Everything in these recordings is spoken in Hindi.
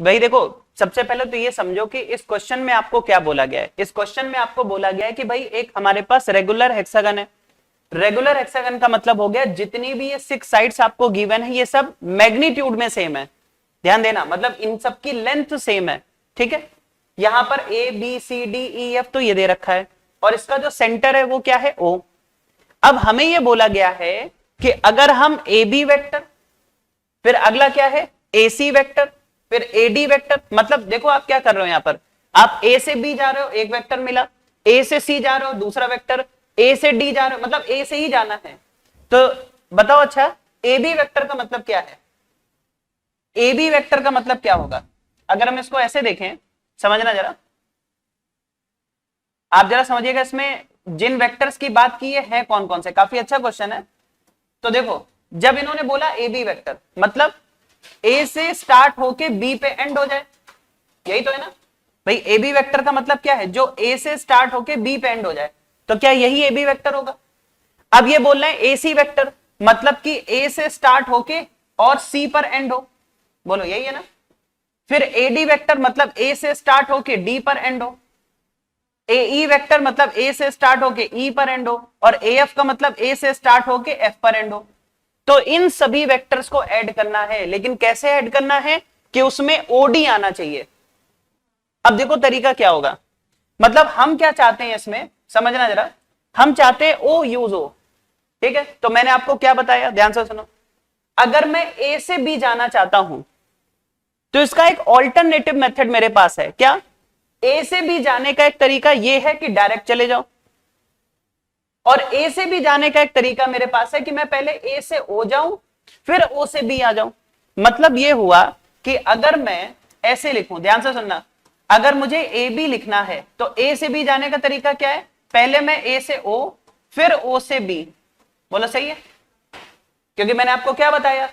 भाई देखो, सबसे पहले तो ये समझो कि इस क्वेश्चन में आपको क्या बोला गया है। इस क्वेश्चन में आपको बोला गया है कि भाई एक हमारे पास रेगुलर हेक्सागन है। रेगुलर हेक्सागन का मतलब हो गया जितनी भी ये 6 साइड्स आपको गिवन है ये सब मैग्नीट्यूड में सेम है। ध्यान देना, मतलब इन सब की लेंथ सेम है। ठीक है, यहां पर A B C D E F तो ये दे रखा है, और इसका जो सेंटर है वो क्या है, ओ। अब हमें ये बोला गया है कि अगर हम ए बी वेक्टर, फिर अगला क्या है ए सी वेक्टर, फिर ए डी वेक्टर, मतलब देखो आप क्या कर रहे हो यहां पर, आप ए से बी जा रहे हो एक वेक्टर मिला, ए से सी जा रहे हो दूसरा वेक्टर, ए से डी जा रहे हो, मतलब ए से ही जाना है। तो बताओ अच्छा, ए बी वेक्टर का मतलब क्या है, ए बी वेक्टर का मतलब क्या होगा। अगर हम इसको ऐसे देखें, समझना जरा, आप जरा समझिएगा, इसमें जिन वेक्टर्स की बात की है कौन कौन से, काफी अच्छा क्वेश्चन है। तो देखो, जब इन्होंने बोला ए बी वेक्टर, मतलब ए से स्टार्ट होके बी पे एंड हो जाए, यही तो है ना भाई। ए बी वेक्टर का मतलब क्या है, जो ए से स्टार्ट होके बी पे एंड हो जाए, तो क्या यही ए बी वेक्टर होगा। अब ये बोल रहे हैं ए सी वेक्टर, मतलब कि ए से स्टार्ट होके और सी पर एंड हो, बोलो यही है ना। फिर ए डी वेक्टर, मतलब ए से स्टार्ट होके डी पर एंड हो। ए ई वेक्टर मतलब ए से स्टार्ट होके ई पर एंड हो, और ए एफ का मतलब ए से स्टार्ट होके एफ पर एंड हो। तो इन सभी वेक्टर्स को ऐड करना है, लेकिन कैसे ऐड करना है कि उसमें ओडी आना चाहिए। अब देखो तरीका क्या होगा, मतलब हम क्या चाहते हैं इसमें, समझना जरा, हम चाहते हैं ओ यूज हो। ठीक है, तो मैंने आपको क्या बताया, ध्यान से सुनो। अगर मैं ए से बी जाना चाहता हूं तो इसका एक ऑल्टरनेटिव मेथड मेरे पास है। क्या, ए से बी जाने का एक तरीका यह है कि डायरेक्ट चले जाओ, और ए से बी जाने का एक तरीका मेरे पास है कि मैं पहले ए से ओ जाऊं फिर ओ से बी आ जाऊं। मतलब यह हुआ कि अगर मैं ऐसे लिखूं, ध्यान से सुनना, अगर मुझे ए बी लिखना है तो ए से बी जाने का तरीका क्या है, पहले मैं ए से ओ फिर ओ से बी। बोलो सही है, क्योंकि मैंने आपको क्या बताया,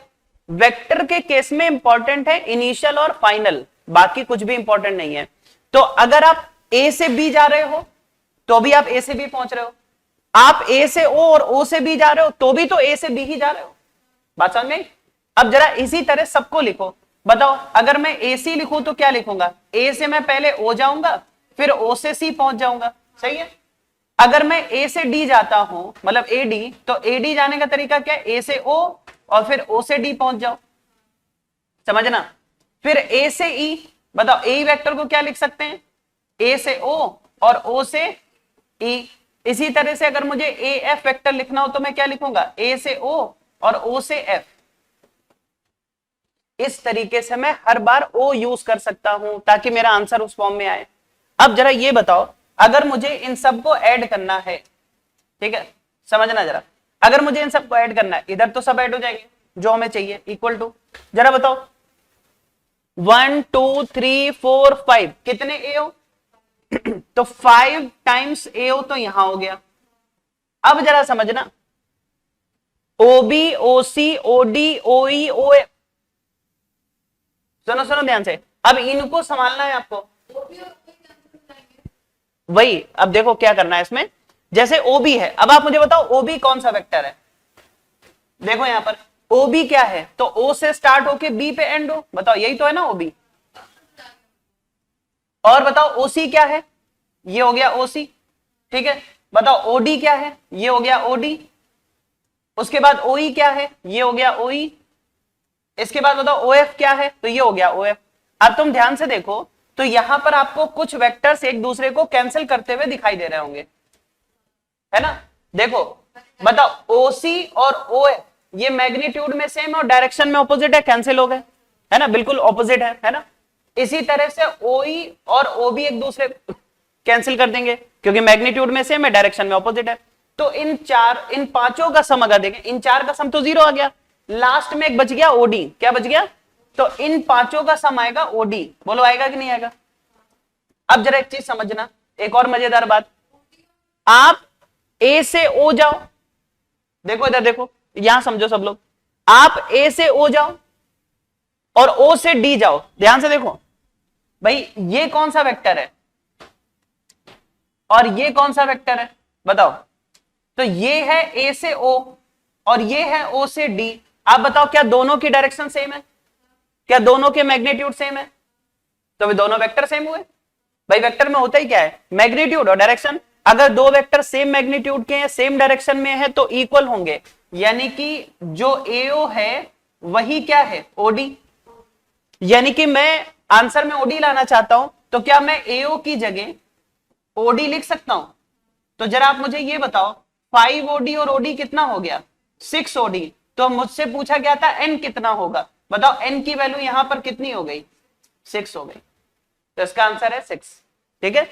वेक्टर के केस में इंपॉर्टेंट है इनिशियल और फाइनल, बाकी कुछ भी इंपॉर्टेंट नहीं है। तो अगर आप ए से बी जा रहे हो तो भी आप ए से बी पहुंच रहे हो, आप ए से ओ और ओ से बी जा रहे हो तो भी तो ए से बी ही जा रहे हो। बात समझ में? अब जरा इसी तरह सबको लिखो, बताओ अगर मैं ए सी लिखूं तो क्या लिखूंगा, ए से मैं पहले ओ जाऊंगा फिर ओ से सी पहुंच जाऊंगा, सही है। अगर मैं ए से डी जाता हूं, मतलब ए डी, तो ए डी जाने का तरीका क्या है, ए से ओ और फिर ओ से डी पहुंच जाओ, समझना। फिर ए से ई, बताओ ए वेक्टर को क्या लिख सकते हैं, ए से ओ और ओ से ई। इसी तरह से अगर मुझे ए एफ वेक्टर लिखना हो तो मैं क्या लिखूंगा, ए से ओ और ओ से एफ। इस तरीके से मैं हर बार ओ यूज कर सकता हूं ताकि मेरा आंसर उस फॉर्म में आए। अब जरा ये बताओ, अगर मुझे इन सबको ऐड करना है, ठीक है, समझना जरा, अगर मुझे इन सबको ऐड करना है, इधर तो सब ऐड हो जाएंगे जो हमें चाहिए, इक्वल टू, जरा बताओ 1 2 3 4 5 कितने ए हो तो 5 टाइम्स ए हो तो यहां हो गया। अब जरा समझना, ओ बी ओ सी ओ डी ओ ई ओ एफ, सुनो सुनो ध्यान से, अब इनको संभालना है आपको। वही, अब देखो क्या करना है इसमें, जैसे ओबी है, अब आप मुझे बताओ ओबी कौन सा वेक्टर है। देखो यहां पर ओबी क्या है, तो ओ से स्टार्ट होके बी पे एंड हो, बताओ यही तो है ना ओबी। और बताओ ओसी क्या है, ये हो गया ओसी, ठीक है। बताओ ओडी क्या है, ये हो गया ओडी। उसके बाद ओई क्या है, ये हो गया ओई। इसके बाद बताओ ओएफ क्या है, तो ये हो गया ओएफ। अब तुम ध्यान से देखो तो यहां पर आपको कुछ वेक्टर्स एक दूसरे को कैंसिल करते हुए दिखाई दे रहे होंगे, है ना। देखो बताओ ओसी और ओएफ ये मैग्नीट्यूड में सेम और डायरेक्शन में ऑपोजिट है, कैंसिल हो गए, है ना, बिल्कुल ऑपोजिट है ना। इसी तरह से ओई और ओबी एक दूसरे कैंसिल कर देंगे क्योंकि मैग्नीट्यूड में सेम है, डायरेक्शन में ऑपोजिट है। तो इन पांचों का सम अगर देखें, इन चार का सम तो 0 आ गया, लास्ट में एक बच गया ओडी, क्या बच गया, तो इन पांचों का सम आएगा ओडी। बोलो आएगा कि नहीं आएगा। अब जरा एक चीज समझना, एक और मजेदार बात, आप ए से ओ जाओ, देखो इधर देखो, यहां समझो सब लोग, आप ए से ओ जाओ और ओ से डी जाओ, ध्यान से देखो भाई, ये कौन सा वेक्टर है और ये कौन सा वेक्टर है, बताओ। तो ये है ए से ओ और ये है ओ से डी। आप बताओ क्या दोनों की डायरेक्शन सेम है, क्या दोनों के मैग्नीट्यूड सेम है, तो वे दोनों वेक्टर सेम हुए। भाई वेक्टर में होता ही क्या है, मैग्नीट्यूड और डायरेक्शन। अगर दो वेक्टर सेम मैग्नीट्यूड के हैं, सेम डायरेक्शन में है, तो इक्वल होंगे, यानी कि जो एओ है वही क्या है, ओडी। यानी कि मैं आंसर में ओडी लाना चाहता हूं, तो क्या मैं एओ की जगह ओडी लिख सकता हूं? तो जरा आप मुझे ये बताओ, 5 ओडी और ओडी कितना हो गया, 6 ओडी। तो मुझसे पूछा गया था एन कितना होगा, बताओ एन की वैल्यू यहां पर कितनी हो गई, 6 हो गई। तो इसका आंसर है 6। ठीक है।